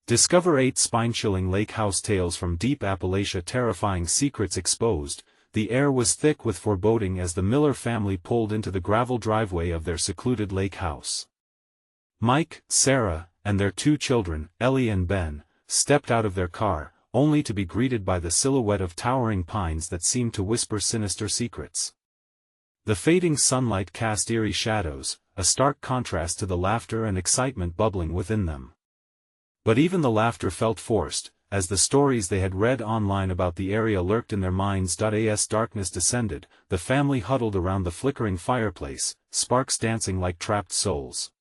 Discover 8 spine-chilling lake house tales from Deep Appalachia. Terrifying secrets exposed. The air was thick with foreboding as the Miller family pulled into the gravel driveway of their secluded lake house. Mike, Sarah, and their 2 children, Ellie and Ben, stepped out of their car, only to be greeted by the silhouette of towering pines that seemed to whisper sinister secrets. The fading sunlight cast eerie shadows, a stark contrast to the laughter and excitement bubbling within them. But even the laughter felt forced, as the stories they had read online about the area lurked in their minds. As darkness descended, the family huddled around the flickering fireplace, sparks dancing like trapped souls.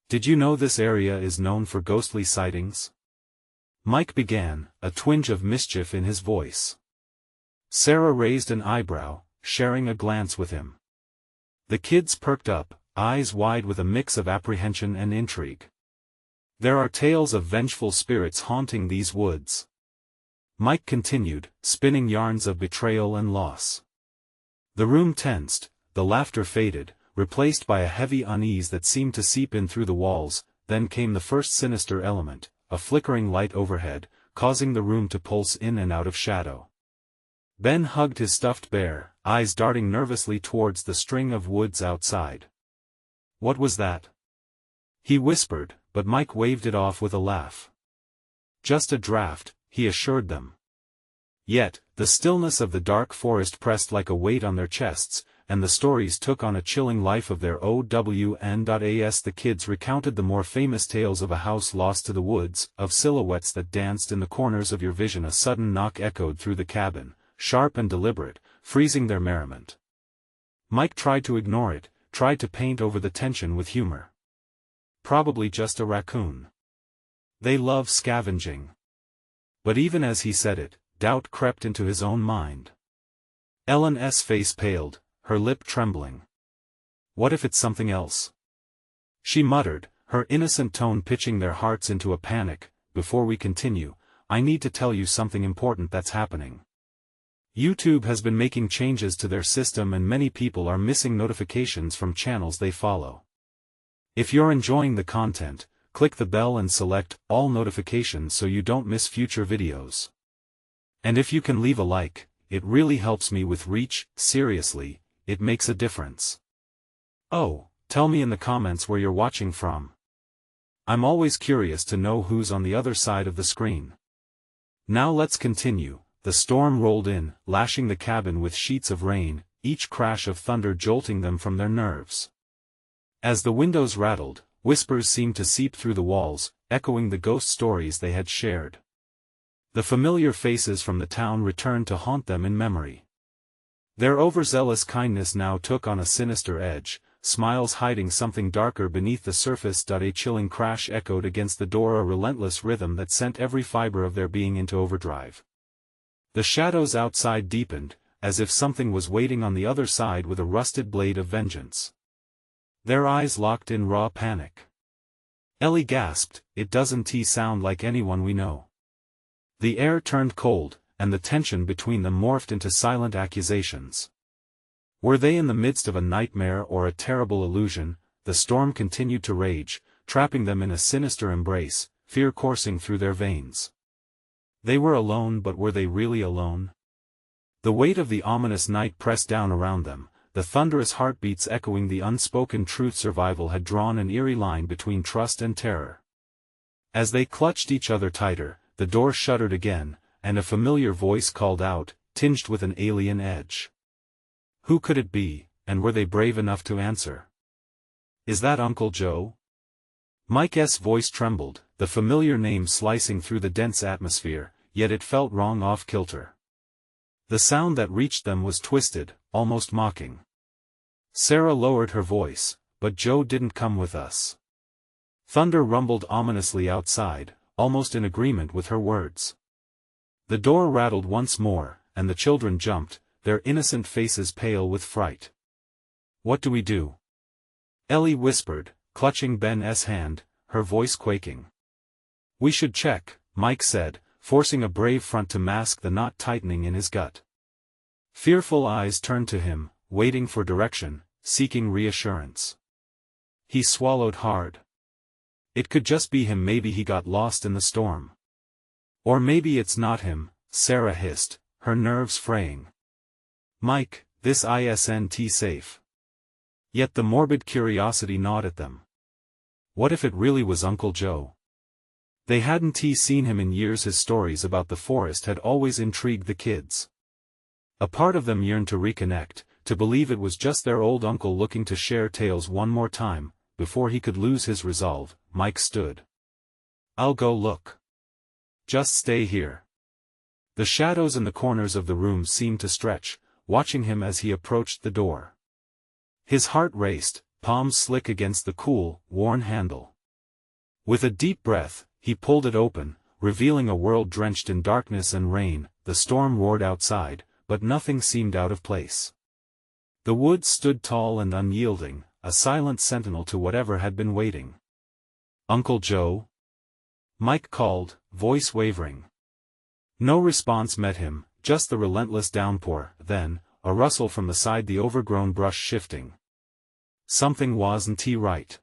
Did you know this area is known for ghostly sightings? Mike began, a twinge of mischief in his voice. Sarah raised an eyebrow, sharing a glance with him. The kids perked up, eyes wide with a mix of apprehension and intrigue. There are tales of vengeful spirits haunting these woods. Mike continued, spinning yarns of betrayal and loss. The room tensed, the laughter faded, replaced by a heavy unease that seemed to seep in through the walls. Then came the first sinister element, a flickering light overhead, causing the room to pulse in and out of shadow. Ben hugged his stuffed bear, eyes darting nervously towards the string of woods outside. What was that? He whispered, but Mike waved it off with a laugh. Just a draft, he assured them. Yet, the stillness of the dark forest pressed like a weight on their chests, and the stories took on a chilling life of their own. As the kids recounted the more famous tales of a house lost to the woods, of silhouettes that danced in the corners of your vision. A sudden knock echoed through the cabin, sharp and deliberate, freezing their merriment. Mike tried to ignore it, tried to paint over the tension with humor. Probably just a raccoon. They love scavenging. But even as he said it, doubt crept into his own mind. Ellen's face paled, her lip trembling. What if it's something else? She muttered, her innocent tone pitching their hearts into a panic. Before we continue, I need to tell you something important that's happening. YouTube has been making changes to their system and many people are missing notifications from channels they follow. If you're enjoying the content, click the bell and select all notifications so you don't miss future videos. And if you can leave a like, it really helps me with reach. Seriously, it makes a difference. Oh, tell me in the comments where you're watching from. I'm always curious to know who's on the other side of the screen. Now let's continue. The storm rolled in, lashing the cabin with sheets of rain, each crash of thunder jolting them from their nerves. As the windows rattled, whispers seemed to seep through the walls, echoing the ghost stories they had shared. The familiar faces from the town returned to haunt them in memory. Their overzealous kindness now took on a sinister edge, smiles hiding something darker beneath the surface. A chilling crash echoed against the door, a relentless rhythm that sent every fiber of their being into overdrive. The shadows outside deepened, as if something was waiting on the other side with a rusted blade of vengeance. Their eyes locked in raw panic. Ellie gasped, "It doesn't sound like anyone we know." The air turned cold, and the tension between them morphed into silent accusations. Were they in the midst of a nightmare or a terrible illusion? The storm continued to rage, trapping them in a sinister embrace, fear coursing through their veins. They were alone, but were they really alone? The weight of the ominous night pressed down around them, the thunderous heartbeats echoing the unspoken truth. Survival had drawn an eerie line between trust and terror. As they clutched each other tighter, the door shuddered again, and a familiar voice called out, tinged with an alien edge. Who could it be, and were they brave enough to answer? "Is that Uncle Joe?" Mike's voice trembled, the familiar name slicing through the dense atmosphere, yet it felt wrong, off-kilter. The sound that reached them was twisted, almost mocking. Sarah lowered her voice, "But Joe didn't come with us." Thunder rumbled ominously outside, almost in agreement with her words. The door rattled once more, and the children jumped, their innocent faces pale with fright. "What do we do?" Ellie whispered, clutching Ben's hand, her voice quaking. "We should check," Mike said, forcing a brave front to mask the knot tightening in his gut. Fearful eyes turned to him, waiting for direction, seeking reassurance. He swallowed hard. It could just be him, maybe he got lost in the storm. Or maybe it's not him, Sarah hissed, her nerves fraying. Mike, this isn't safe. Yet the morbid curiosity gnawed at them. What if it really was Uncle Joe? They hadn't seen him in years. His stories about the forest had always intrigued the kids. A part of them yearned to reconnect, to believe it was just their old uncle looking to share tales one more time. Before he could lose his resolve, Mike stood. I'll go look. Just stay here. The shadows in the corners of the room seemed to stretch, watching him as he approached the door. His heart raced, palms slick against the cool, worn handle. With a deep breath, he pulled it open, revealing a world drenched in darkness and rain. The storm roared outside, but nothing seemed out of place. The woods stood tall and unyielding, a silent sentinel to whatever had been waiting. Uncle Joe? Mike called, voice wavering. No response met him, just the relentless downpour. Then, a rustle from the side, the overgrown brush shifting. Something wasn't right.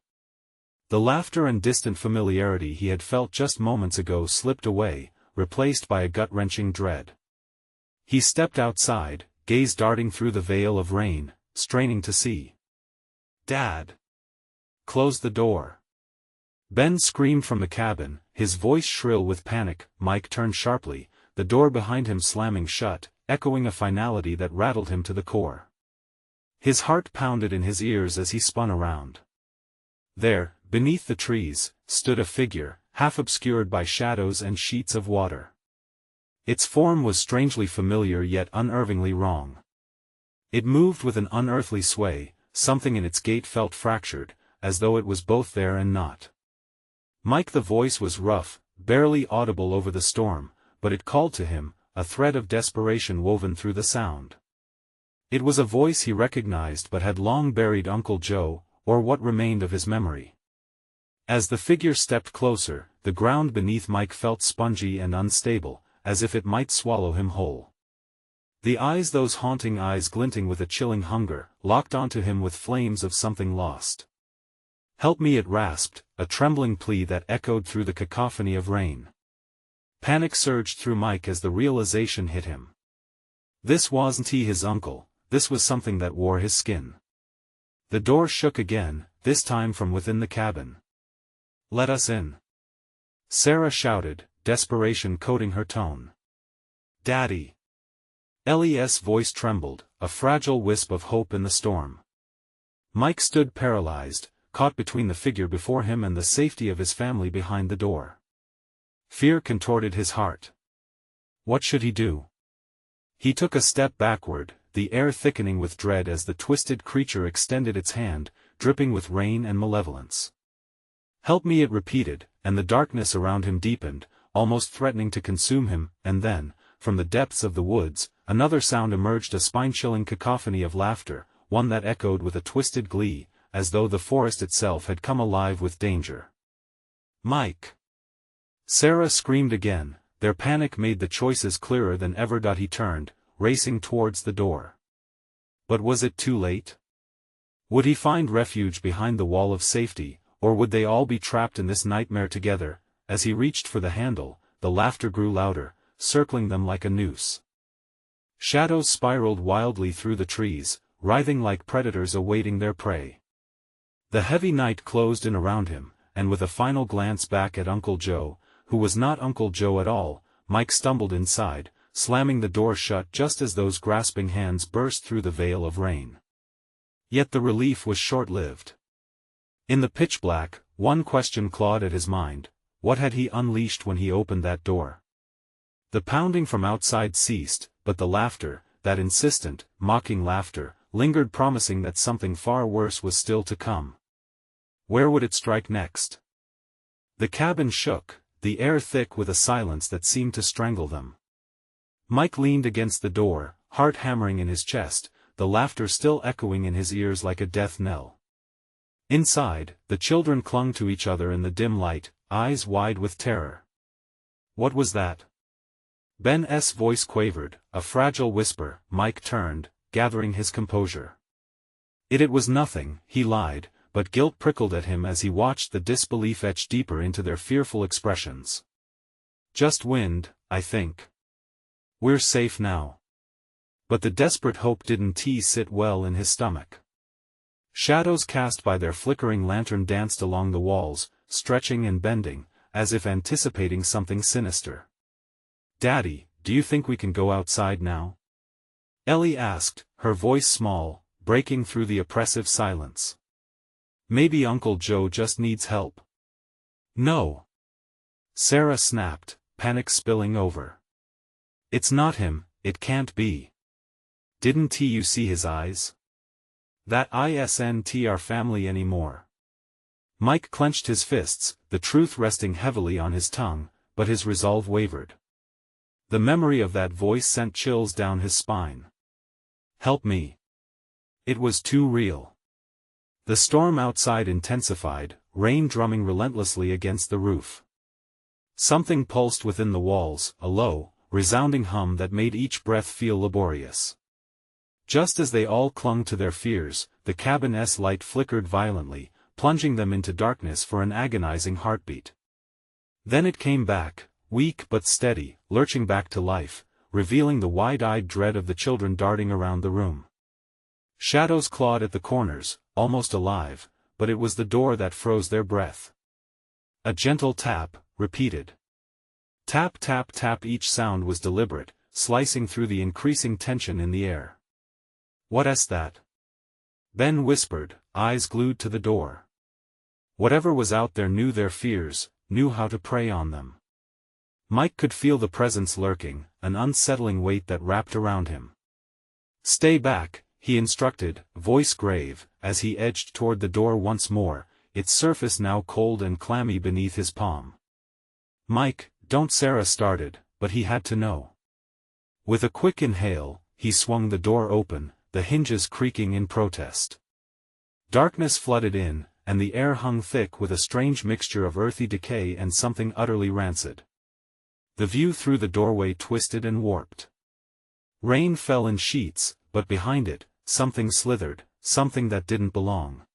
The laughter and distant familiarity he had felt just moments ago slipped away, replaced by a gut-wrenching dread. He stepped outside, gaze darting through the veil of rain, straining to see. Dad! Close the door! Ben screamed from the cabin, his voice shrill with panic. Mike turned sharply, the door behind him slamming shut, echoing a finality that rattled him to the core. His heart pounded in his ears as he spun around. There, beneath the trees, stood a figure, half obscured by shadows and sheets of water. Its form was strangely familiar yet unnervingly wrong. It moved with an unearthly sway, something in its gait felt fractured, as though it was both there and not. Mike, the voice was rough, barely audible over the storm, but it called to him, a thread of desperation woven through the sound. It was a voice he recognized but had long buried. Uncle Joe, or what remained of his memory. As the figure stepped closer, the ground beneath Mike felt spongy and unstable, as if it might swallow him whole. The eyes, those haunting eyes glinting with a chilling hunger, locked onto him with flames of something lost. Help me, it rasped, a trembling plea that echoed through the cacophony of rain. Panic surged through Mike as the realization hit him. This wasn't his uncle, this was something that wore his skin. The door shook again, this time from within the cabin. Let us in. Sarah shouted, desperation coating her tone. Daddy! Ellie's voice trembled, a fragile wisp of hope in the storm. Mike stood paralyzed, caught between the figure before him and the safety of his family behind the door. Fear contorted his heart. What should he do? He took a step backward, the air thickening with dread as the twisted creature extended its hand, dripping with rain and malevolence. Help me, it repeated, and the darkness around him deepened, almost threatening to consume him. And then, from the depths of the woods, another sound emerged, a spine-chilling cacophony of laughter, one that echoed with a twisted glee, as though the forest itself had come alive with danger. Mike! Sarah screamed again, their panic made the choices clearer than ever. He turned, racing towards the door. But was it too late? Would he find refuge behind the wall of safety, or would they all be trapped in this nightmare together? As he reached for the handle, the laughter grew louder, circling them like a noose. Shadows spiraled wildly through the trees, writhing like predators awaiting their prey. The heavy night closed in around him, and with a final glance back at Uncle Joe, who was not Uncle Joe at all, Mike stumbled inside, slamming the door shut just as those grasping hands burst through the veil of rain. Yet the relief was short-lived. In the pitch black, one question clawed at his mind: what had he unleashed when he opened that door? The pounding from outside ceased, but the laughter, that insistent, mocking laughter, lingered, promising that something far worse was still to come. Where would it strike next? The cabin shook, the air thick with a silence that seemed to strangle them. Mike leaned against the door, heart hammering in his chest, the laughter still echoing in his ears like a death knell. Inside, the children clung to each other in the dim light, eyes wide with terror. What was that? Ben's voice quavered, a fragile whisper. Mike turned, gathering his composure. It was nothing, he lied, but guilt prickled at him as he watched the disbelief etch deeper into their fearful expressions. Just wind, I think. We're safe now. But the desperate hope didn't sit well in his stomach. Shadows cast by their flickering lantern danced along the walls, stretching and bending, as if anticipating something sinister. "Daddy, do you think we can go outside now?" Ellie asked, her voice small, breaking through the oppressive silence. "Maybe Uncle Joe just needs help." "No." Sarah snapped, panic spilling over. "It's not him, it can't be. Didn't you see his eyes? That isn't our family anymore." Mike clenched his fists, the truth resting heavily on his tongue, but his resolve wavered. The memory of that voice sent chills down his spine. "Help me." It was too real. The storm outside intensified, rain drumming relentlessly against the roof. Something pulsed within the walls, a low, resounding hum that made each breath feel laborious. Just as they all clung to their fears, the cabin's light flickered violently, plunging them into darkness for an agonizing heartbeat. Then it came back, weak but steady, lurching back to life, revealing the wide-eyed dread of the children darting around the room. Shadows clawed at the corners, almost alive, but it was the door that froze their breath. A gentle tap, repeated. Tap tap tap, each sound was deliberate, slicing through the increasing tension in the air. "What's that?" Ben whispered, eyes glued to the door. Whatever was out there knew their fears, knew how to prey on them. Mike could feel the presence lurking, an unsettling weight that wrapped around him. "Stay back," he instructed, voice grave, as he edged toward the door once more, its surface now cold and clammy beneath his palm. "Mike, don't," Sarah started, but he had to know. With a quick inhale, he swung the door open, the hinges creaking in protest. Darkness flooded in, and the air hung thick with a strange mixture of earthy decay and something utterly rancid. The view through the doorway twisted and warped. Rain fell in sheets, but behind it, something slithered, something that didn't belong.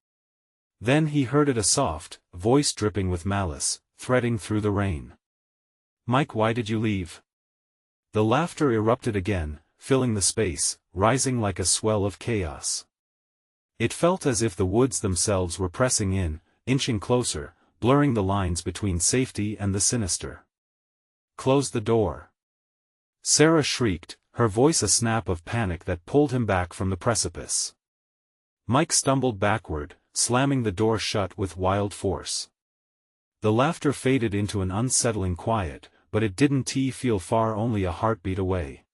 Then he heard it, a soft voice dripping with malice, threading through the rain. "Mike, why did you leave?" The laughter erupted again, filling the space, rising like a swell of chaos. It felt as if the woods themselves were pressing in, inching closer, blurring the lines between safety and the sinister. "Close the door." Sarah shrieked, her voice a snap of panic that pulled him back from the precipice. Mike stumbled backward, slamming the door shut with wild force. The laughter faded into an unsettling quiet, but it didn't feel far, only a heartbeat away.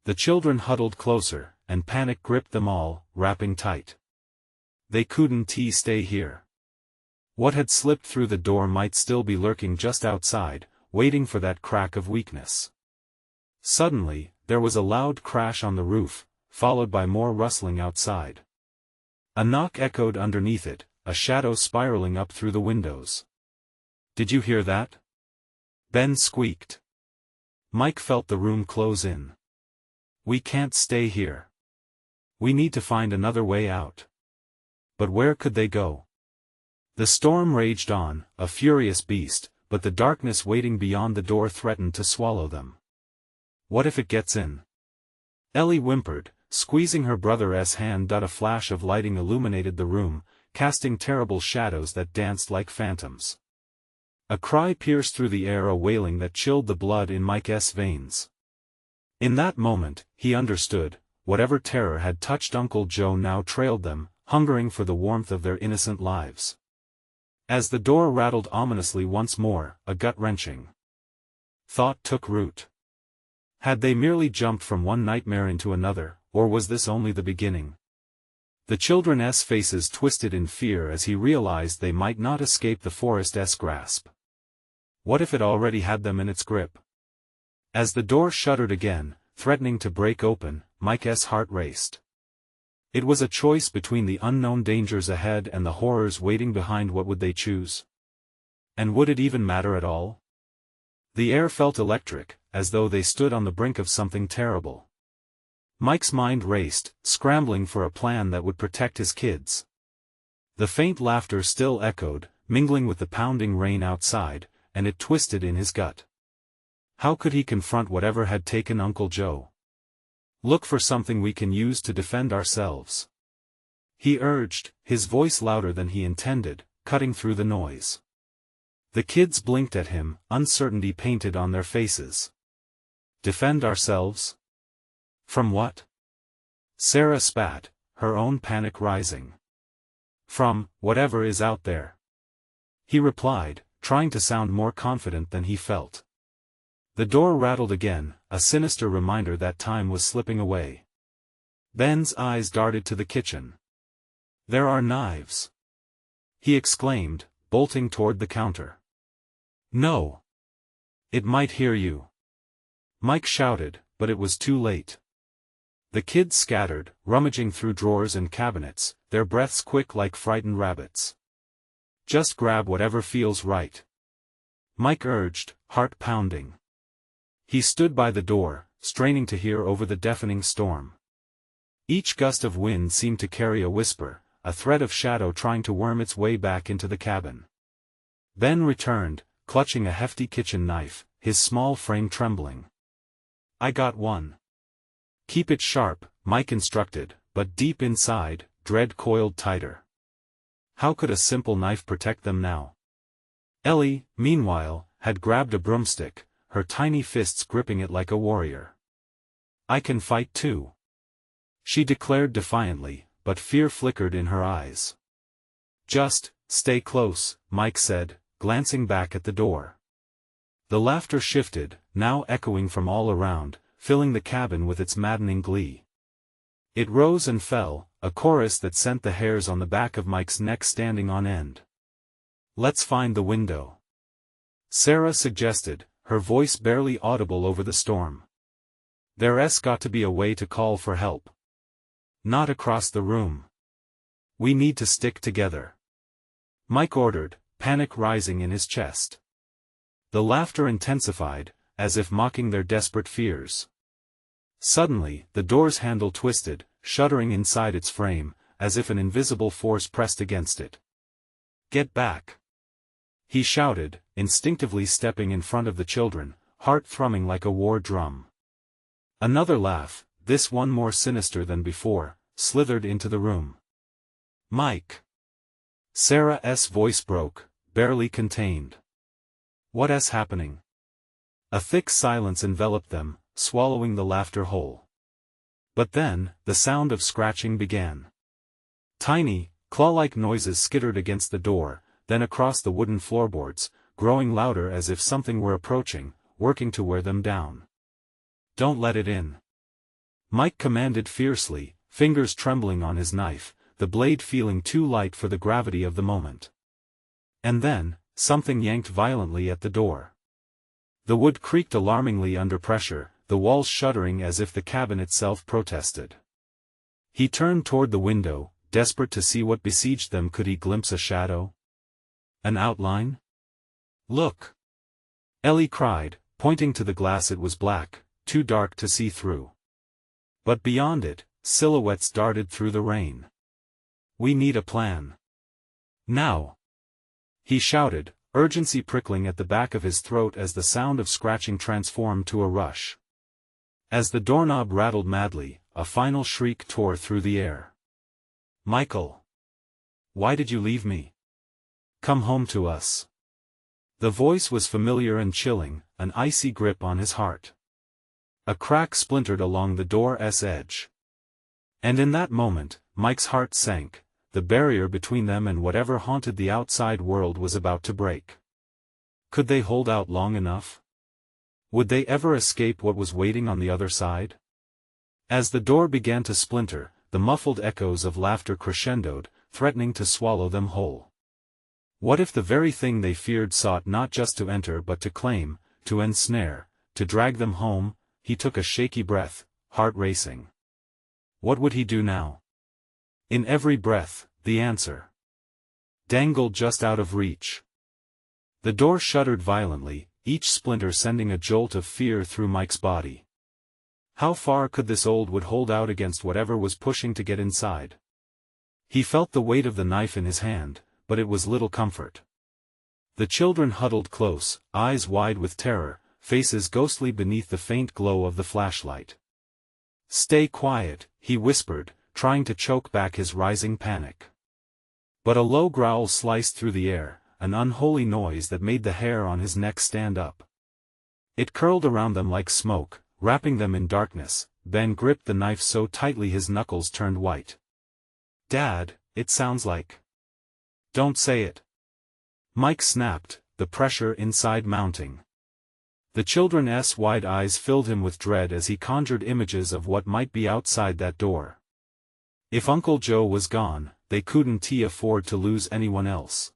The children huddled closer, and panic gripped them all, wrapping tight. They couldn't stay here. What had slipped through the door might still be lurking just outside, waiting for that crack of weakness. Suddenly, there was a loud crash on the roof, followed by more rustling outside. A knock echoed underneath it, a shadow spiraling up through the windows. "Did you hear that?" Ben squeaked. Mike felt the room close in. "We can't stay here. We need to find another way out." But where could they go? The storm raged on, a furious beast, but the darkness waiting beyond the door threatened to swallow them. "What if it gets in?" Ellie whimpered, squeezing her brother's hand. A flash of lighting illuminated the room, casting terrible shadows that danced like phantoms. A cry pierced through the air, a wailing that chilled the blood in Mike's veins. In that moment, he understood, whatever terror had touched Uncle Joe now trailed them, hungering for the warmth of their innocent lives. As the door rattled ominously once more, a gut-wrenching thought took root. Had they merely jumped from one nightmare into another, or was this only the beginning? The children's faces twisted in fear as he realized they might not escape the forest's grasp. What if it already had them in its grip? As the door shuddered again, threatening to break open, Mike's heart raced. It was a choice between the unknown dangers ahead and the horrors waiting behind. What would they choose? And would it even matter at all? The air felt electric, as though they stood on the brink of something terrible. Mike's mind raced, scrambling for a plan that would protect his kids. The faint laughter still echoed, mingling with the pounding rain outside, and it twisted in his gut. How could he confront whatever had taken Uncle Joe? Look for something we can use to defend ourselves, he urged, his voice louder than he intended, cutting through the noise. The kids blinked at him, uncertainty painted on their faces. Defend ourselves? From what? Sarah spat, her own panic rising. From whatever is out there, he replied, trying to sound more confident than he felt. The door rattled again, a sinister reminder that time was slipping away. Ben's eyes darted to the kitchen. There are knives, he exclaimed, bolting toward the counter. No. It might hear you, Mike shouted, but it was too late. The kids scattered, rummaging through drawers and cabinets, their breaths quick like frightened rabbits. Just grab whatever feels right, Mike urged, heart pounding. He stood by the door, straining to hear over the deafening storm. Each gust of wind seemed to carry a whisper, a thread of shadow trying to worm its way back into the cabin. Ben returned, clutching a hefty kitchen knife, his small frame trembling. I got one. Keep it sharp, Mike instructed, but deep inside, dread coiled tighter. How could a simple knife protect them now? Ellie, meanwhile, had grabbed a broomstick, her tiny fists gripping it like a warrior. I can fight too, she declared defiantly, but fear flickered in her eyes. Just stay close, Mike said, glancing back at the door. The laughter shifted, now echoing from all around, filling the cabin with its maddening glee. It rose and fell, a chorus that sent the hairs on the back of Mike's neck standing on end. Let's find the window, Sarah suggested, her voice barely audible over the storm. There's got to be a way to call for help. Not across the room. We need to stick together, Mike ordered, panic rising in his chest. The laughter intensified, as if mocking their desperate fears. Suddenly, the door's handle twisted, shuddering inside its frame, as if an invisible force pressed against it. Get back, he shouted, instinctively stepping in front of the children, heart thrumming like a war drum. Another laugh, this one more sinister than before, slithered into the room. Mike. Sarah's voice broke, barely contained. What's happening? A thick silence enveloped them, swallowing the laughter whole. But then, the sound of scratching began. Tiny, claw-like noises skittered against the door, then across the wooden floorboards, growing louder as if something were approaching, working to wear them down. Don't let it in, Mike commanded fiercely, fingers trembling on his knife, the blade feeling too light for the gravity of the moment. And then, something yanked violently at the door. The wood creaked alarmingly under pressure, the walls shuddering as if the cabin itself protested. He turned toward the window, desperate to see what besieged them. Could he glimpse a shadow? An outline? Look! Ellie cried, pointing to the glass. It was black, too dark to see through. But beyond it, silhouettes darted through the rain. We need a plan. Now! He shouted, urgency prickling at the back of his throat as the sound of scratching transformed to a rush. As the doorknob rattled madly, a final shriek tore through the air. Michael! Why did you leave me? Come home to us. The voice was familiar and chilling, an icy grip on his heart. A crack splintered along the door's edge. And in that moment, Mike's heart sank, the barrier between them and whatever haunted the outside world was about to break. Could they hold out long enough? Would they ever escape what was waiting on the other side? As the door began to splinter, the muffled echoes of laughter crescendoed, threatening to swallow them whole. What if the very thing they feared sought not just to enter but to claim, to ensnare, to drag them home? He took a shaky breath, heart racing. What would he do now? In every breath, the answer dangled just out of reach. The door shuddered violently, each splinter sending a jolt of fear through Mike's body. How far could this old wood hold out against whatever was pushing to get inside? He felt the weight of the knife in his hand, but it was little comfort. The children huddled close, eyes wide with terror, faces ghostly beneath the faint glow of the flashlight. "Stay quiet," he whispered, trying to choke back his rising panic. But a low growl sliced through the air, an unholy noise that made the hair on his neck stand up. It curled around them like smoke, wrapping them in darkness. Ben gripped the knife so tightly his knuckles turned white. "Dad, it sounds like..." "Don't say it." Mike snapped, the pressure inside mounting. The children's wide eyes filled him with dread as he conjured images of what might be outside that door. If Uncle Joe was gone, they couldn't afford to lose anyone else.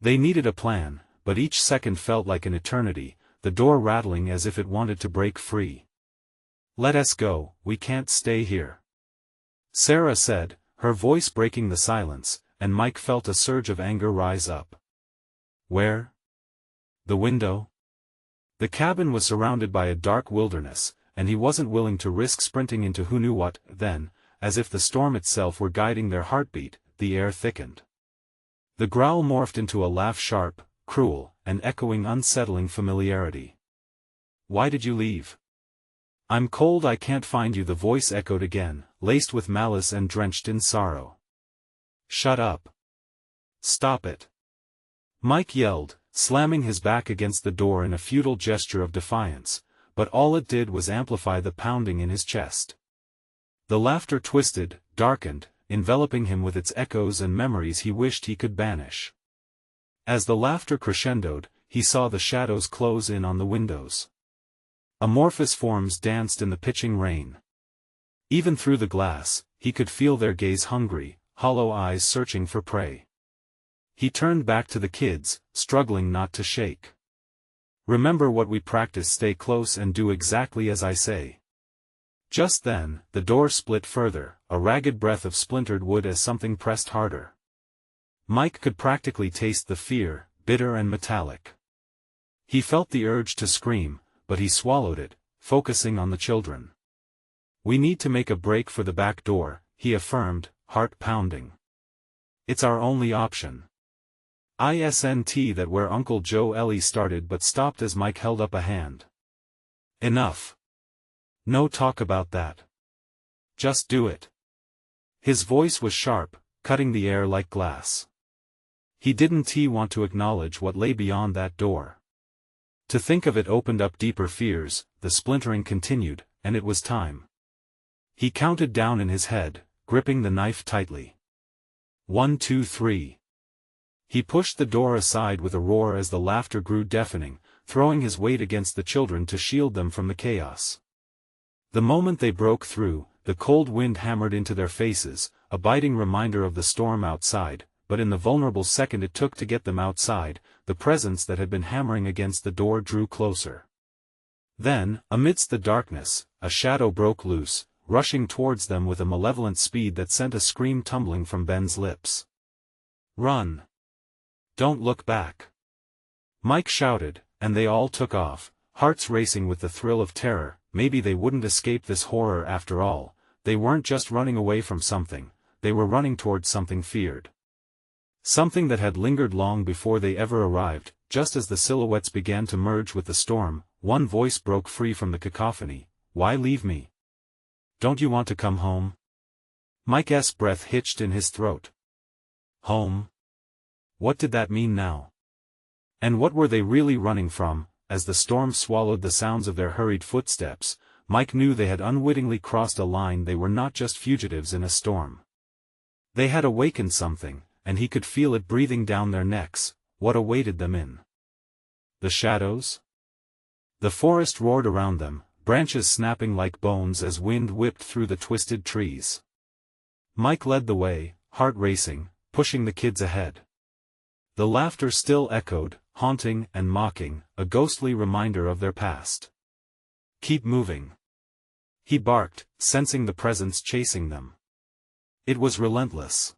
They needed a plan, but each second felt like an eternity, the door rattling as if it wanted to break free. "Let us go, we can't stay here," Sarah said, her voice breaking the silence, and Mike felt a surge of anger rise up. Where? The window? The cabin was surrounded by a dark wilderness, and he wasn't willing to risk sprinting into who knew what. Then, as if the storm itself were guiding their heartbeat, the air thickened. The growl morphed into a laugh, sharp, cruel, and echoing unsettling familiarity. "Why did you leave?" "I'm cold, I can't find you," the voice echoed again, laced with malice and drenched in sorrow. "Shut up. Stop it," Mike yelled, slamming his back against the door in a futile gesture of defiance, but all it did was amplify the pounding in his chest. The laughter twisted, darkened, enveloping him with its echoes and memories he wished he could banish. As the laughter crescendoed, he saw the shadows close in on the windows. Amorphous forms danced in the pitching rain. Even through the glass, he could feel their gaze, hungry, hollow eyes searching for prey. He turned back to the kids, struggling not to shake. "Remember what we practiced, stay close and do exactly as I say." Just then, the door split further, a ragged breath of splintered wood as something pressed harder. Mike could practically taste the fear, bitter and metallic. He felt the urge to scream, but he swallowed it, focusing on the children. "We need to make a break for the back door," he affirmed, heart pounding. "It's our only option." Isn't that where Uncle Joe? Ellie started but stopped as Mike held up a hand. "Enough. No talk about that. Just do it." His voice was sharp, cutting the air like glass. He didn't want to acknowledge what lay beyond that door. To think of it opened up deeper fears. The splintering continued, and it was time. He counted down in his head, gripping the knife tightly. 1, 2, 3. He pushed the door aside with a roar as the laughter grew deafening, throwing his weight against the children to shield them from the chaos. The moment they broke through, the cold wind hammered into their faces, a biting reminder of the storm outside, but in the vulnerable second it took to get them outside, the presence that had been hammering against the door drew closer. Then, amidst the darkness, a shadow broke loose, rushing towards them with a malevolent speed that sent a scream tumbling from Ben's lips. "Run! Don't look back!" Mike shouted, and they all took off, hearts racing with the thrill of terror. Maybe they wouldn't escape this horror after all. They weren't just running away from something, they were running towards something feared. Something that had lingered long before they ever arrived. Just as the silhouettes began to merge with the storm, one voice broke free from the cacophony. "Why leave me? Don't you want to come home?" Mike's breath hitched in his throat. Home? What did that mean now? And what were they really running from? As the storm swallowed the sounds of their hurried footsteps, Mike knew they had unwittingly crossed a line. They were not just fugitives in a storm. They had awakened something, and he could feel it breathing down their necks. What awaited them in the shadows? The forest roared around them, branches snapping like bones as wind whipped through the twisted trees. Mike led the way, heart racing, pushing the kids ahead. The laughter still echoed, haunting and mocking, a ghostly reminder of their past. "Keep moving," he barked, sensing the presence chasing them. It was relentless.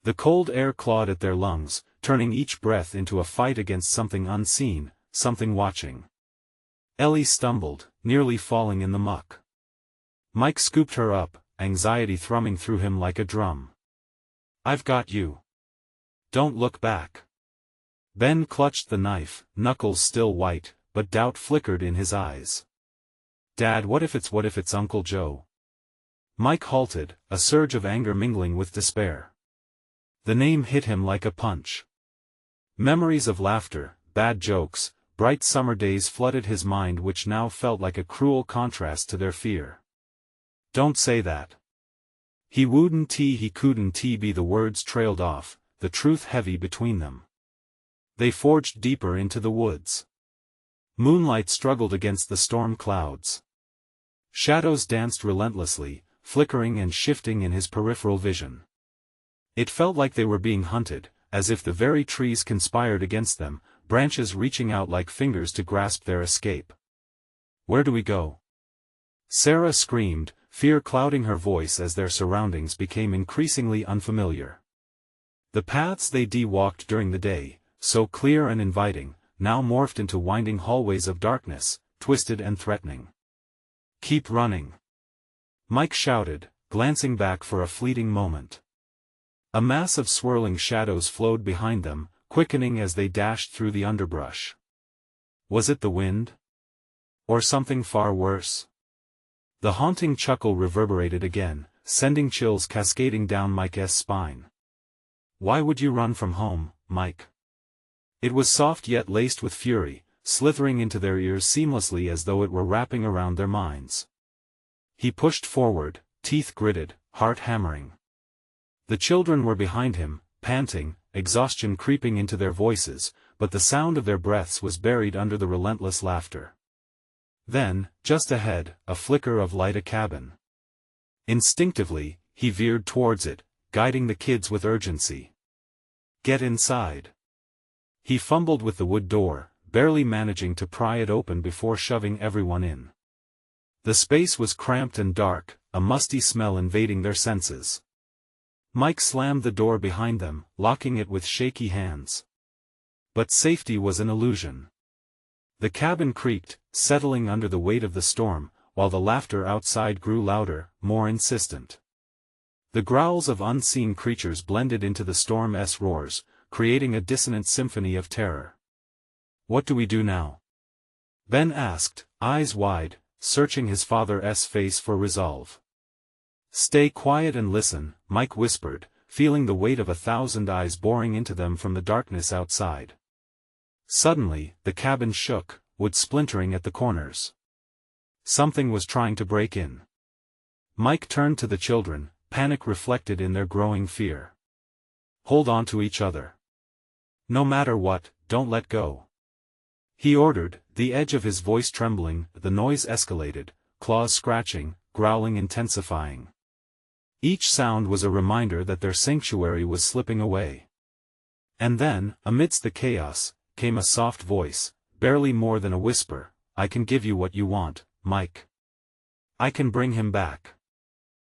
The cold air clawed at their lungs, turning each breath into a fight against something unseen, something watching. Ellie stumbled, nearly falling in the muck. Mike scooped her up, anxiety thrumming through him like a drum. I've got you. Don't look back. Ben clutched the knife, knuckles still white, but doubt flickered in his eyes. Dad, what if it's Uncle Joe? Mike halted, a surge of anger mingling with despair. The name hit him like a punch. Memories of laughter, bad jokes, bright summer days flooded his mind, which now felt like a cruel contrast to their fear. Don't say that. He couldn't be. The words trailed off, the truth heavy between them. They forged deeper into the woods. Moonlight struggled against the storm clouds. Shadows danced relentlessly, flickering and shifting in his peripheral vision. It felt like they were being hunted, as if the very trees conspired against them, branches reaching out like fingers to grasp their escape. Where do we go? Sarah screamed, fear clouding her voice as their surroundings became increasingly unfamiliar. The paths they walked during the day, so clear and inviting, now morphed into winding hallways of darkness, twisted and threatening. Keep running! Mike shouted, glancing back for a fleeting moment. A mass of swirling shadows flowed behind them, quickening as they dashed through the underbrush. Was it the wind? Or something far worse? The haunting chuckle reverberated again, sending chills cascading down Mike's spine. Why would you run from home, Mike? It was soft yet laced with fury, slithering into their ears seamlessly as though it were wrapping around their minds. He pushed forward, teeth gritted, heart hammering. The children were behind him, panting, exhaustion creeping into their voices, but the sound of their breaths was buried under the relentless laughter. Then, just ahead, a flicker of light, a cabin. Instinctively, he veered towards it, guiding the kids with urgency. Get inside. He fumbled with the wood door, barely managing to pry it open before shoving everyone in. The space was cramped and dark, a musty smell invading their senses. Mike slammed the door behind them, locking it with shaky hands. But safety was an illusion. The cabin creaked, settling under the weight of the storm, while the laughter outside grew louder, more insistent. The growls of unseen creatures blended into the storm's roars, creating a dissonant symphony of terror. What do we do now? Ben asked, eyes wide, searching his father's face for resolve. Stay quiet and listen, Mike whispered, feeling the weight of 1,000 eyes boring into them from the darkness outside. Suddenly, the cabin shook, wood splintering at the corners. Something was trying to break in. Mike turned to the children, panic reflected in their growing fear. Hold on to each other. No matter what, don't let go. He ordered, the edge of his voice trembling. The noise escalated, claws scratching, growling intensifying. Each sound was a reminder that their sanctuary was slipping away. And then, amidst the chaos, came a soft voice, barely more than a whisper. I can give you what you want, Mike. I can bring him back.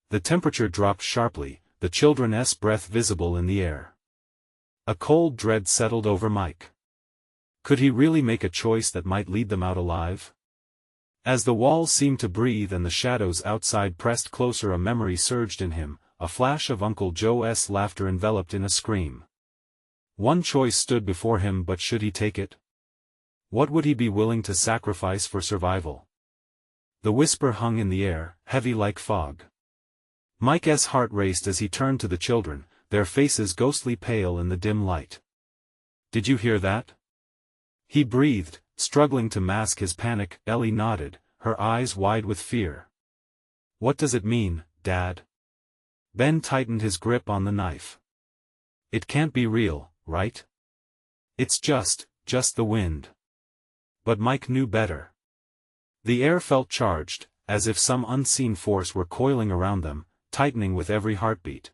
The temperature dropped sharply, the children's breath visible in the air. A cold dread settled over Mike. Could he really make a choice that might lead them out alive? As the walls seemed to breathe and the shadows outside pressed closer, a memory surged in him, a flash of Uncle Joe's laughter enveloped in a scream. One choice stood before him, but should he take it? What would he be willing to sacrifice for survival? The whisper hung in the air, heavy like fog. Mike's heart raced as he turned to the children, their faces ghostly pale in the dim light. Did you hear that? He breathed, struggling to mask his panic. Ellie nodded, her eyes wide with fear. What does it mean, Dad? Ben tightened his grip on the knife. It can't be real, right? It's just the wind. But Mike knew better. The air felt charged, as if some unseen force were coiling around them, tightening with every heartbeat.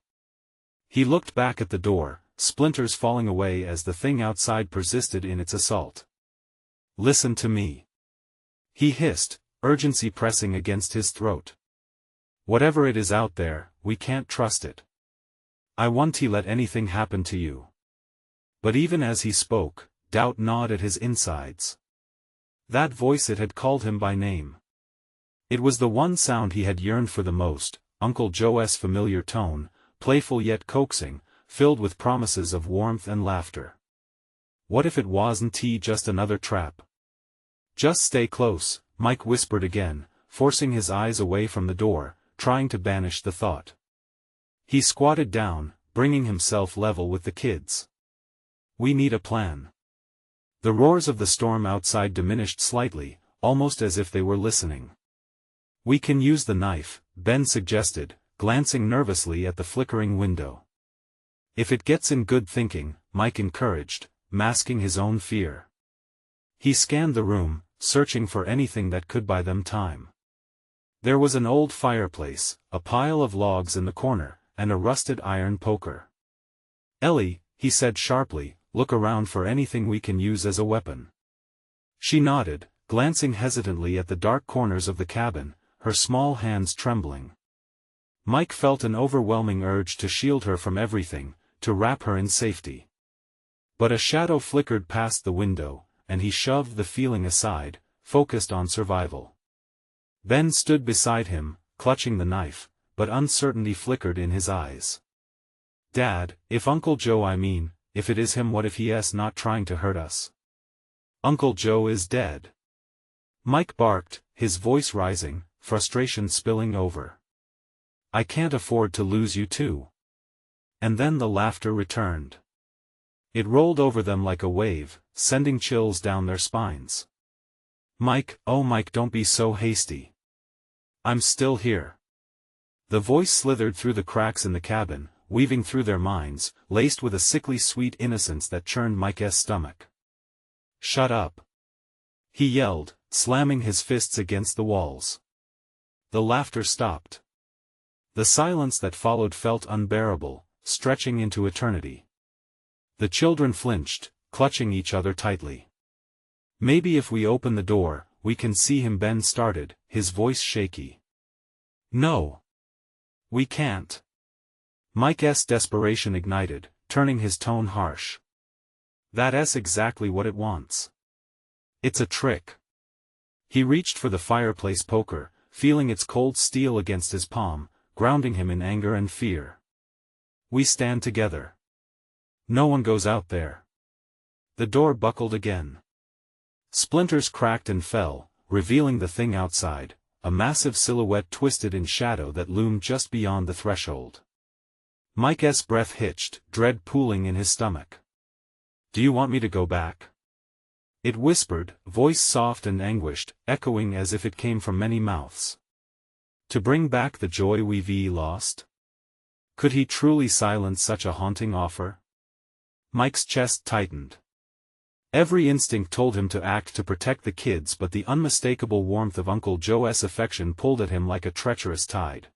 He looked back at the door, splinters falling away as the thing outside persisted in its assault. Listen to me. He hissed, urgency pressing against his throat. Whatever it is out there, we can't trust it. I won't let anything happen to you. But even as he spoke, doubt gnawed at his insides. That voice, it had called him by name. It was the one sound he had yearned for the most, Uncle Joe's familiar tone, playful yet coaxing, filled with promises of warmth and laughter. What if it wasn't just another trap? Just stay close, Mike whispered again, forcing his eyes away from the door, trying to banish the thought. He squatted down, bringing himself level with the kids. We need a plan. The roars of the storm outside diminished slightly, almost as if they were listening. We can use the knife, Ben suggested, glancing nervously at the flickering window. If it gets in, good thinking, Mike encouraged, masking his own fear. He scanned the room, searching for anything that could buy them time. There was an old fireplace, a pile of logs in the corner, and a rusted iron poker. Ellie, he said sharply, look around for anything we can use as a weapon. She nodded, glancing hesitantly at the dark corners of the cabin, her small hands trembling. Mike felt an overwhelming urge to shield her from everything, to wrap her in safety. But a shadow flickered past the window, and he shoved the feeling aside, focused on survival. Ben stood beside him, clutching the knife, but uncertainty flickered in his eyes. Dad, if Uncle Joe, if it is him, what if he's not trying to hurt us? Uncle Joe is dead. Mike barked, his voice rising, frustration spilling over. I can't afford to lose you too. And then the laughter returned. It rolled over them like a wave, sending chills down their spines. Mike, oh Mike, don't be so hasty. I'm still here. The voice slithered through the cracks in the cabin, weaving through their minds, laced with a sickly sweet innocence that churned Mike's stomach. Shut up! He yelled, slamming his fists against the walls. The laughter stopped. The silence that followed felt unbearable, stretching into eternity. The children flinched, clutching each other tightly. Maybe if we open the door, we can see him, Ben started, his voice shaky. No. We can't. Mike's desperation ignited, turning his tone harsh. That's exactly what it wants. It's a trick. He reached for the fireplace poker, feeling its cold steel against his palm, grounding him in anger and fear. We stand together. No one goes out there. The door buckled again. Splinters cracked and fell, revealing the thing outside, a massive silhouette twisted in shadow that loomed just beyond the threshold. Mike's breath hitched, dread pooling in his stomach. Do you want me to go back? It whispered, voice soft and anguished, echoing as if it came from many mouths. To bring back the joy we've lost? Could he truly silence such a haunting offer? Mike's chest tightened. Every instinct told him to act to protect the kids, but the unmistakable warmth of Uncle Joe's affection pulled at him like a treacherous tide.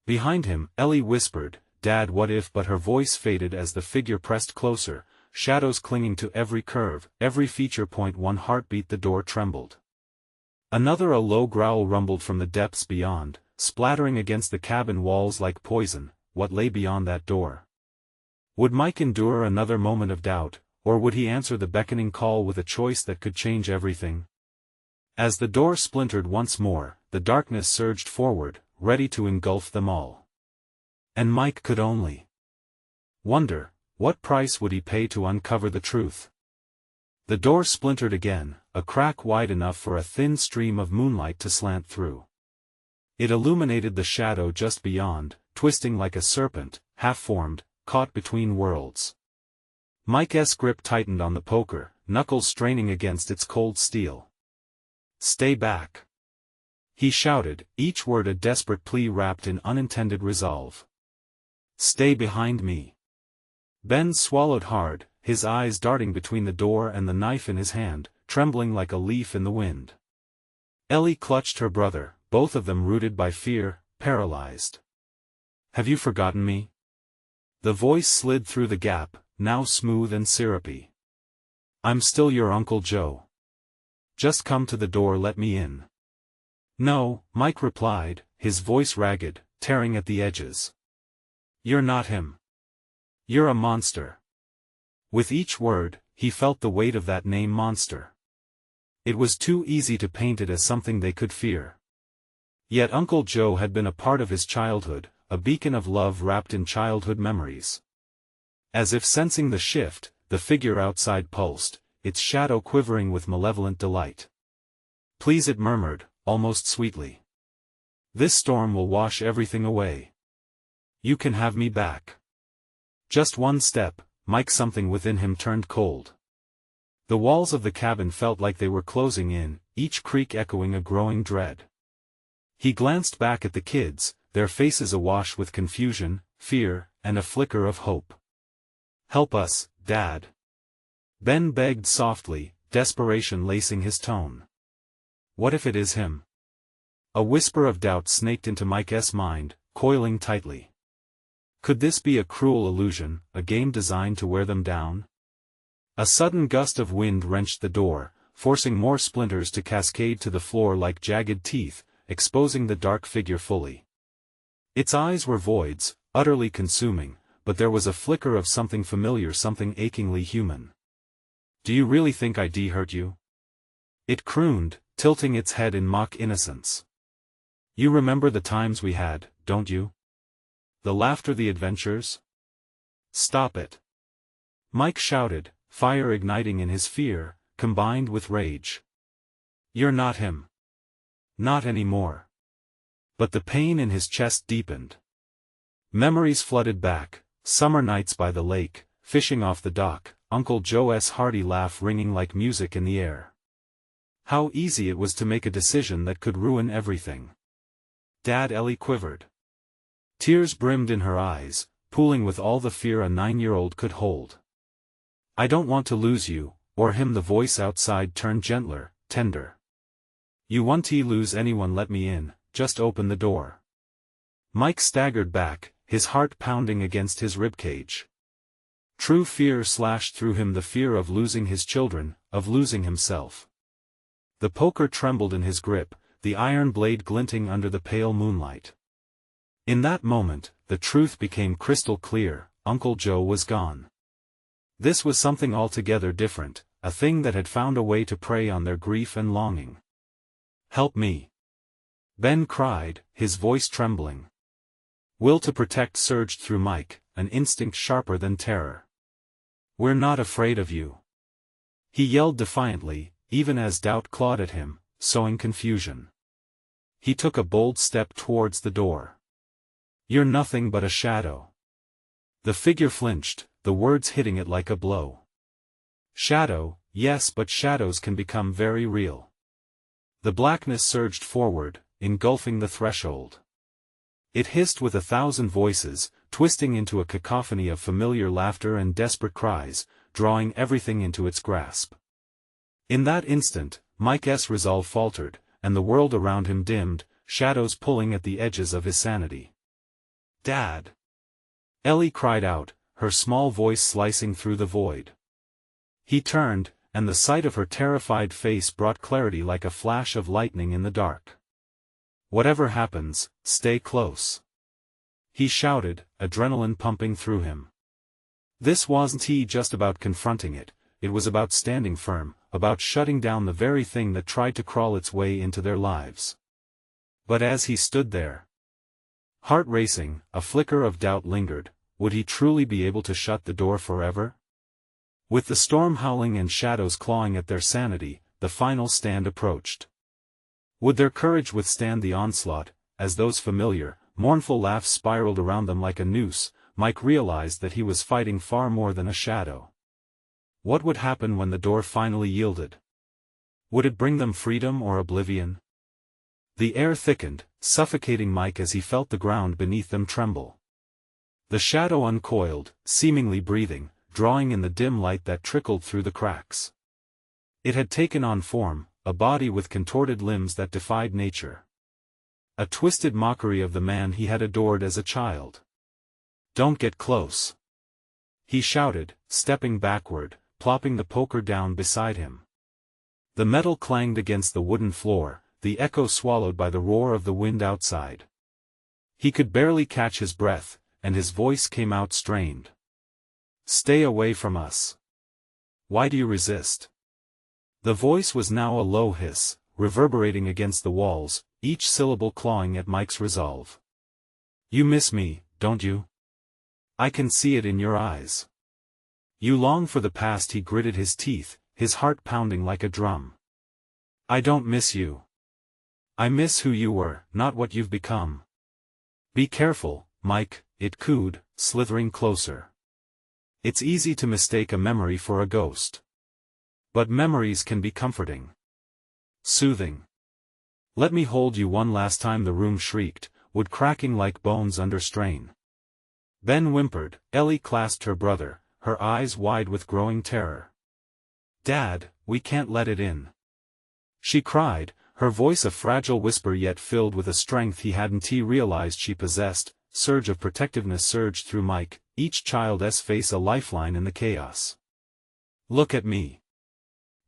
Behind him, Ellie whispered, Dad, what if? But her voice faded as the figure pressed closer, shadows clinging to every curve, every feature point. One heartbeat. The door trembled. Another. A low growl rumbled from the depths beyond, splattering against the cabin walls like poison. What lay beyond that door? Would Mike endure another moment of doubt, or would he answer the beckoning call with a choice that could change everything? As the door splintered once more, the darkness surged forward, ready to engulf them all. And Mike could only wonder, what price would he pay to uncover the truth? The door splintered again, a crack wide enough for a thin stream of moonlight to slant through. It illuminated the shadow just beyond, twisting like a serpent, half-formed, caught between worlds. Mike's grip tightened on the poker, knuckles straining against its cold steel. Stay back! He shouted, each word a desperate plea wrapped in unintended resolve. Stay behind me! Ben swallowed hard, his eyes darting between the door and the knife in his hand, trembling like a leaf in the wind. Ellie clutched her brother, both of them rooted by fear, paralyzed. Have you forgotten me? The voice slid through the gap, now smooth and syrupy. I'm still your Uncle Joe. Just come to the door, let me in. No, Mike replied, his voice ragged, tearing at the edges. You're not him. You're a monster. With each word, he felt the weight of that name, monster. It was too easy to paint it as something they could fear. Yet Uncle Joe had been a part of his childhood, a beacon of love wrapped in childhood memories. As if sensing the shift, the figure outside pulsed, its shadow quivering with malevolent delight. "Please," it murmured, almost sweetly. "This storm will wash everything away. You can have me back." Just one step, Mike. Something within him turned cold. The walls of the cabin felt like they were closing in, each creak echoing a growing dread. He glanced back at the kids, their faces awash with confusion, fear, and a flicker of hope. "Help us, Dad." Ben begged softly, desperation lacing his tone. "What if it is him?" A whisper of doubt snaked into Mike's mind, coiling tightly. Could this be a cruel illusion, a game designed to wear them down? A sudden gust of wind wrenched the door, forcing more splinters to cascade to the floor like jagged teeth, exposing the dark figure fully. Its eyes were voids, utterly consuming, but there was a flicker of something familiar, something achingly human. "Do you really think I hurt you?" It crooned, tilting its head in mock innocence. "You remember the times we had, don't you? The laughter, the adventures?" "Stop it!" Mike shouted, fire igniting in his fear, combined with rage. "You're not him. Not anymore." But the pain in his chest deepened. Memories flooded back, summer nights by the lake, fishing off the dock, Uncle Joe's hearty laugh ringing like music in the air. How easy it was to make a decision that could ruin everything. "Dad," Ellie quivered. Tears brimmed in her eyes, pooling with all the fear a 9-year-old could hold. "I don't want to lose you, or him." The voice outside turned gentler, tender. "You won't lose anyone. Let me in, just open the door." Mike staggered back, his heart pounding against his ribcage. True fear slashed through him, the fear of losing his children, of losing himself. The poker trembled in his grip, the iron blade glinting under the pale moonlight. In that moment, the truth became crystal clear: Uncle Joe was gone. This was something altogether different, a thing that had found a way to prey on their grief and longing. "Help me!" Ben cried, his voice trembling. Will to protect surged through Mike, an instinct sharper than terror. "We're not afraid of you," he yelled defiantly, even as doubt clawed at him, sowing confusion. He took a bold step towards the door. "You're nothing but a shadow." The figure flinched, the words hitting it like a blow. "Shadow, yes, but shadows can become very real." The blackness surged forward, engulfing the threshold. It hissed with 1,000 voices, twisting into a cacophony of familiar laughter and desperate cries, drawing everything into its grasp. In that instant, Mike's resolve faltered, and the world around him dimmed, shadows pulling at the edges of his sanity. "Dad!" Ellie cried out, her small voice slicing through the void. He turned, and the sight of her terrified face brought clarity like a flash of lightning in the dark. "Whatever happens, stay close," he shouted, adrenaline pumping through him. This wasn't just about confronting it, it was about standing firm, about shutting down the very thing that tried to crawl its way into their lives. But as he stood there, heart racing, a flicker of doubt lingered: would he truly be able to shut the door forever? With the storm howling and shadows clawing at their sanity, the final stand approached. Would their courage withstand the onslaught? As those familiar, mournful laughs spiraled around them like a noose, Mike realized that he was fighting far more than a shadow. What would happen when the door finally yielded? Would it bring them freedom or oblivion? The air thickened, suffocating Mike as he felt the ground beneath them tremble. The shadow uncoiled, seemingly breathing, drawing in the dim light that trickled through the cracks. It had taken on form, a body with contorted limbs that defied nature. A twisted mockery of the man he had adored as a child. "Don't get close," he shouted, stepping backward, plopping the poker down beside him. The metal clanged against the wooden floor, the echo swallowed by the roar of the wind outside. He could barely catch his breath, and his voice came out strained. "Stay away from us. Why do you resist?" The voice was now a low hiss, reverberating against the walls, each syllable clawing at Mike's resolve. "You miss me, don't you? I can see it in your eyes." You long for the past. He gritted his teeth, his heart pounding like a drum. I don't miss you. I miss who you were, not what you've become. Be careful, Mike, it cooed, slithering closer. It's easy to mistake a memory for a ghost. But memories can be comforting. Soothing. Let me hold you one last time, the room shrieked, wood cracking like bones under strain. Ben whimpered. Ellie clasped her brother, her eyes wide with growing terror. Dad, we can't let it in. She cried, her voice a fragile whisper yet filled with a strength he hadn't realized she possessed. Surge of protectiveness surged through Mike, each child's face a lifeline in the chaos. Look at me.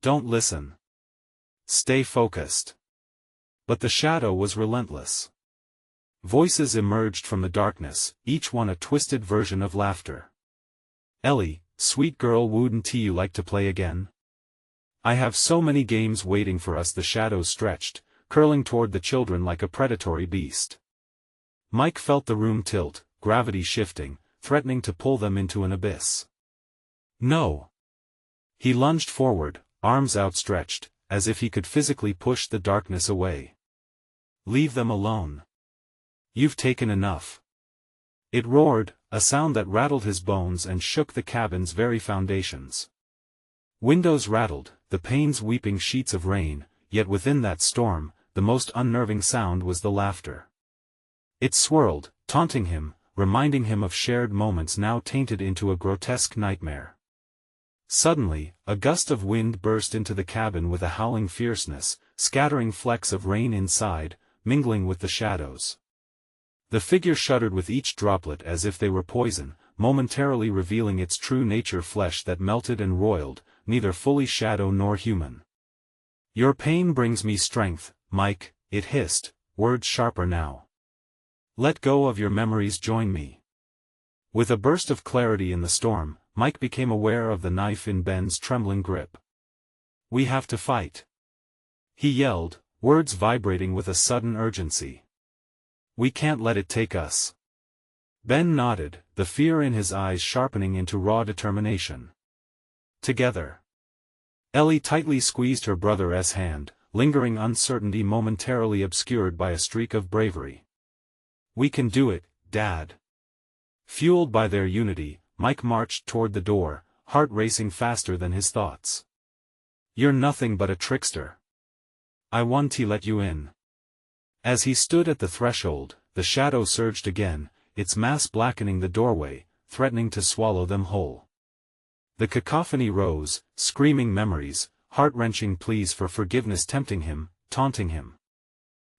Don't listen. Stay focused. But the shadow was relentless. Voices emerged from the darkness, each one a twisted version of laughter. Ellie, sweet girl, wouldn't you like to play again? I have so many games waiting for us. The shadows stretched, curling toward the children like a predatory beast. Mike felt the room tilt, gravity shifting, threatening to pull them into an abyss. No. He lunged forward, arms outstretched, as if he could physically push the darkness away. Leave them alone. You've taken enough. It roared, a sound that rattled his bones and shook the cabin's very foundations. Windows rattled, the panes weeping sheets of rain, yet within that storm, the most unnerving sound was the laughter. It swirled, taunting him, reminding him of shared moments now tainted into a grotesque nightmare. Suddenly, a gust of wind burst into the cabin with a howling fierceness, scattering flecks of rain inside, mingling with the shadows. The figure shuddered with each droplet as if they were poison, momentarily revealing its true nature, flesh that melted and roiled, neither fully shadow nor human. Your pain brings me strength, Mike, it hissed, words sharper now. Let go of your memories, join me. With a burst of clarity in the storm, Mike became aware of the knife in Ben's trembling grip. We have to fight. He yelled, words vibrating with a sudden urgency. We can't let it take us. Ben nodded, the fear in his eyes sharpening into raw determination. Together. Ellie tightly squeezed her brother's hand, lingering uncertainty momentarily obscured by a streak of bravery. We can do it, Dad. Fueled by their unity, Mike marched toward the door, heart racing faster than his thoughts. You're nothing but a trickster. I want to let you in. As he stood at the threshold, the shadow surged again, its mass blackening the doorway, threatening to swallow them whole. The cacophony rose, screaming memories, heart-wrenching pleas for forgiveness tempting him, taunting him.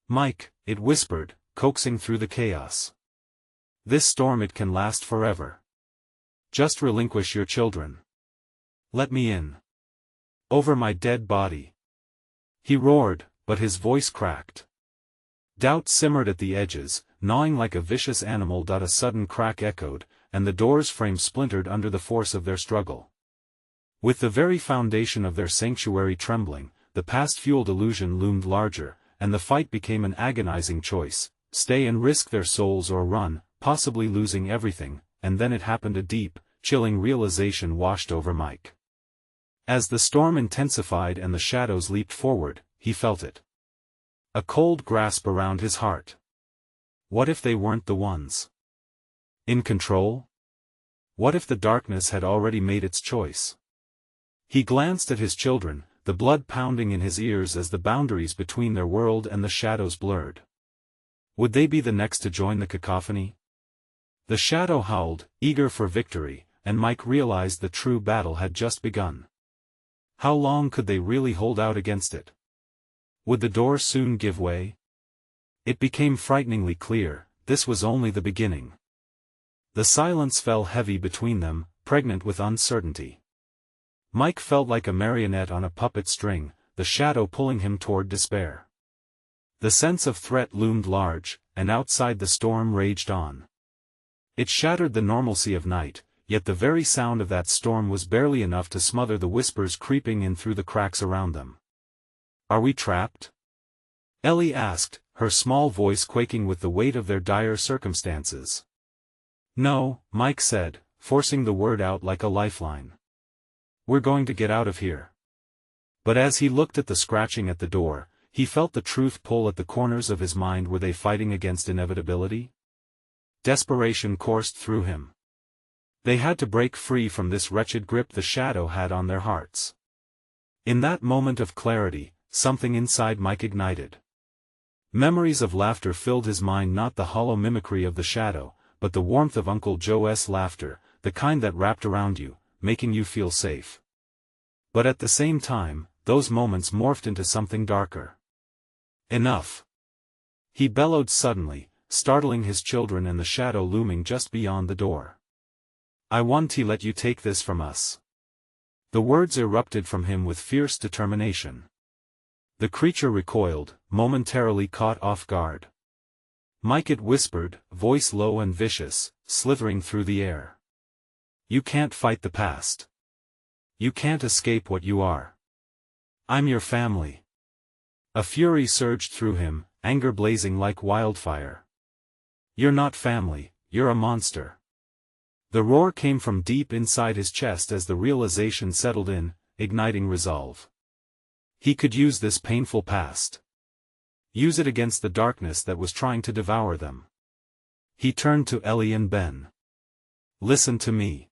Mike, it whispered, coaxing through the chaos. This storm, it can last forever. Just relinquish your children. Let me in. Over my dead body. He roared, but his voice cracked. Doubt simmered at the edges, gnawing like a vicious animal. A sudden crack echoed, and the door's frame splintered under the force of their struggle. With the very foundation of their sanctuary trembling, the past-fueled illusion loomed larger, and the fight became an agonizing choice: stay and risk their souls or run, possibly losing everything. And then it happened. A deep, chilling realization washed over Mike. As the storm intensified and the shadows leaped forward, he felt it. A cold grasp around his heart. What if they weren't the ones in control? What if the darkness had already made its choice? He glanced at his children, the blood pounding in his ears as the boundaries between their world and the shadows blurred. Would they be the next to join the cacophony? The shadow howled, eager for victory, and Mike realized the true battle had just begun. How long could they really hold out against it? Would the door soon give way? It became frighteningly clear, this was only the beginning. The silence fell heavy between them, pregnant with uncertainty. Mike felt like a marionette on a puppet string, the shadow pulling him toward despair. The sense of threat loomed large, and outside the storm raged on. It shattered the normalcy of night, yet the very sound of that storm was barely enough to smother the whispers creeping in through the cracks around them. Are we trapped? Ellie asked, her small voice quaking with the weight of their dire circumstances. No, Mike said, forcing the word out like a lifeline. We're going to get out of here. But as he looked at the scratching at the door, he felt the truth pull at the corners of his mind. Were they fighting against inevitability? Desperation coursed through him. They had to break free from this wretched grip the shadow had on their hearts. In that moment of clarity, something inside Mike ignited. Memories of laughter filled his mind, not the hollow mimicry of the shadow, but the warmth of Uncle Joe's laughter, the kind that wrapped around you, making you feel safe. But at the same time, those moments morphed into something darker. Enough! He bellowed suddenly, startling his children and the shadow looming just beyond the door. I won't let you take this from us. The words erupted from him with fierce determination. The creature recoiled, momentarily caught off guard. Mike, it whispered, voice low and vicious, slithering through the air. You can't fight the past. You can't escape what you are. I'm your family. A fury surged through him, anger blazing like wildfire. You're not family, you're a monster. The roar came from deep inside his chest as the realization settled in, igniting resolve. He could use this painful past. Use it against the darkness that was trying to devour them. He turned to Ellie and Ben. Listen to me.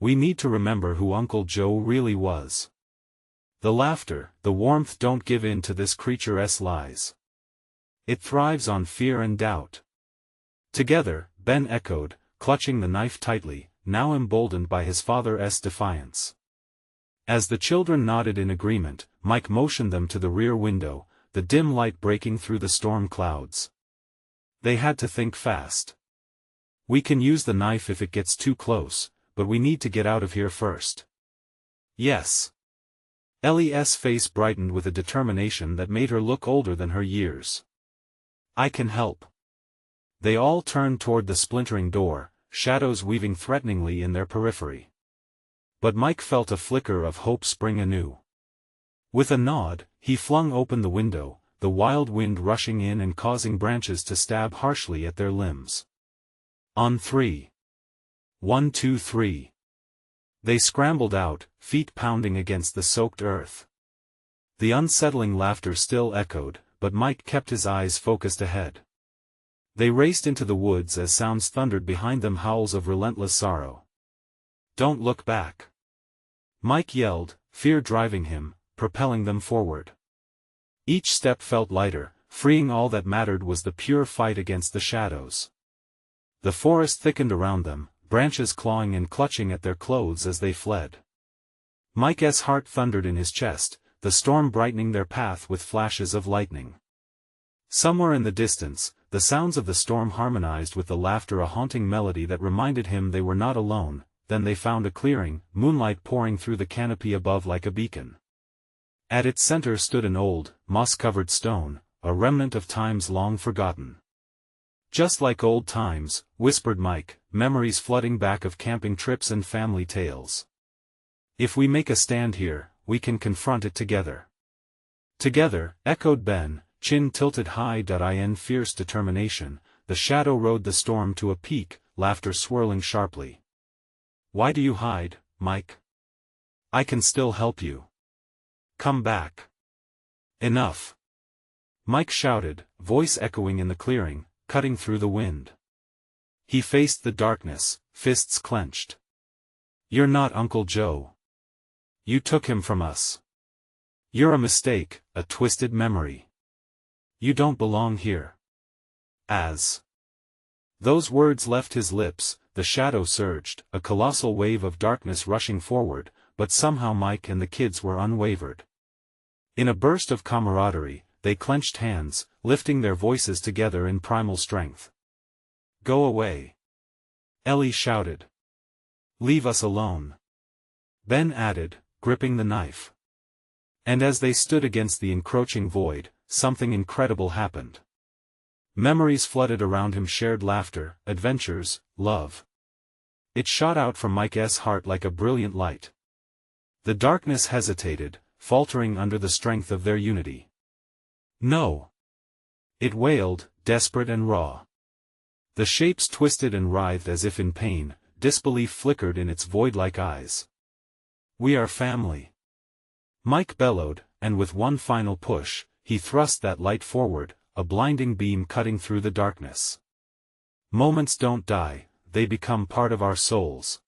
We need to remember who Uncle Joe really was. The laughter, the warmth don't give in to this creature's lies. It thrives on fear and doubt. Together, Ben echoed, clutching the knife tightly, now emboldened by his father's defiance. As the children nodded in agreement, Mike motioned them to the rear window, the dim light breaking through the storm clouds. They had to think fast. We can use the knife if it gets too close, but we need to get out of here first. Yes. Ellie's face brightened with a determination that made her look older than her years. I can help. They all turned toward the splintering door, shadows weaving threateningly in their periphery. But Mike felt a flicker of hope spring anew. With a nod, he flung open the window, the wild wind rushing in and causing branches to stab harshly at their limbs. On 3. 1, 2, 3. They scrambled out, feet pounding against the soaked earth. The unsettling laughter still echoed, but Mike kept his eyes focused ahead. They raced into the woods as sounds thundered behind them, howls of relentless sorrow. Don't look back. Mike yelled, fear driving him, propelling them forward. Each step felt lighter, freeing. All that mattered was the pure fight against the shadows. The forest thickened around them, branches clawing and clutching at their clothes as they fled. Mike's heart thundered in his chest, the storm brightening their path with flashes of lightning. Somewhere in the distance, the sounds of the storm harmonized with the laughter, a haunting melody that reminded him they were not alone. Then they found a clearing, moonlight pouring through the canopy above like a beacon. At its center stood an old, moss-covered stone, a remnant of times long forgotten. Just like old times, whispered Mike, memories flooding back of camping trips and family tales. If we make a stand here, we can confront it together. Together, echoed Ben, chin tilted high. In fierce determination, the shadow rode the storm to a peak, laughter swirling sharply. Why do you hide, Mike? I can still help you. Come back. Enough. Mike shouted, voice echoing in the clearing, cutting through the wind. He faced the darkness, fists clenched. You're not Uncle Joe. You took him from us. You're a mistake, a twisted memory. You don't belong here. As those words left his lips, the shadow surged, a colossal wave of darkness rushing forward, but somehow Mike and the kids were unwavered. In a burst of camaraderie, they clenched hands, lifting their voices together in primal strength. Go away. Ellie shouted. Leave us alone. Ben added, gripping the knife. And as they stood against the encroaching void, something incredible happened. Memories flooded around him, shared laughter, adventures, love. It shot out from Mike's heart like a brilliant light. The darkness hesitated, faltering under the strength of their unity. No. It wailed, desperate and raw. The shapes twisted and writhed as if in pain, disbelief flickered in its void-like eyes. We are family. Mike bellowed, and with one final push, he thrust that light forward, a blinding beam cutting through the darkness. Moments don't die, they become part of our souls.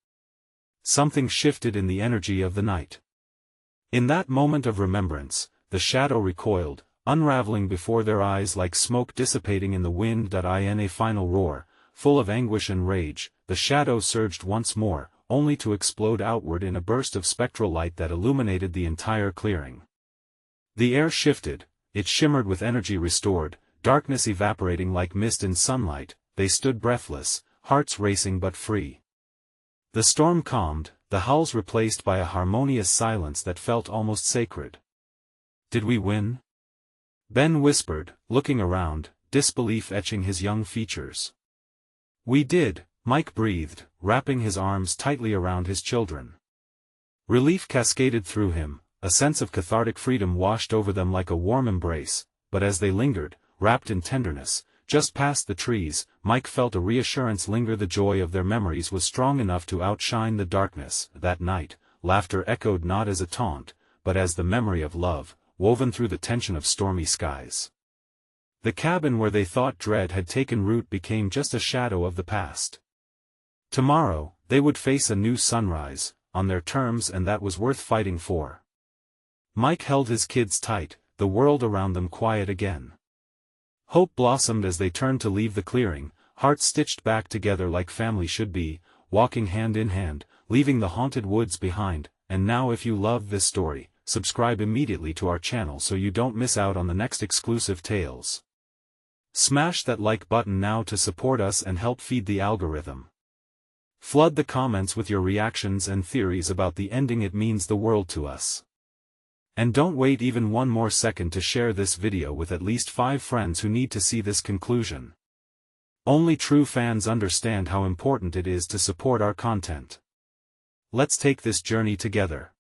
Something shifted in the energy of the night. In that moment of remembrance, the shadow recoiled, unraveling before their eyes like smoke dissipating in the wind. In a final roar, full of anguish and rage, the shadow surged once more, only to explode outward in a burst of spectral light that illuminated the entire clearing. The air shifted, it shimmered with energy restored, darkness evaporating like mist in sunlight. They stood breathless, hearts racing but free. The storm calmed, the howls replaced by a harmonious silence that felt almost sacred. Did we win? Ben whispered, looking around, disbelief etching his young features. We did, Mike breathed, wrapping his arms tightly around his children. Relief cascaded through him, a sense of cathartic freedom washed over them like a warm embrace, but as they lingered, wrapped in tenderness, just past the trees, Mike felt a reassurance linger. The joy of their memories was strong enough to outshine the darkness. That night, laughter echoed not as a taunt, but as the memory of love, woven through the tension of stormy skies. The cabin where they thought dread had taken root became just a shadow of the past. Tomorrow, they would face a new sunrise, on their terms, and that was worth fighting for. Mike held his kids tight, the world around them quiet again. Hope blossomed as they turned to leave the clearing, hearts stitched back together like family should be, walking hand in hand, leaving the haunted woods behind. And now, if you loved this story, subscribe immediately to our channel so you don't miss out on the next exclusive tales. Smash that like button now to support us and help feed the algorithm. Flood the comments with your reactions and theories about the ending, it means the world to us. And don't wait even one more second to share this video with at least 5 friends who need to see this conclusion. Only true fans understand how important it is to support our content. Let's take this journey together.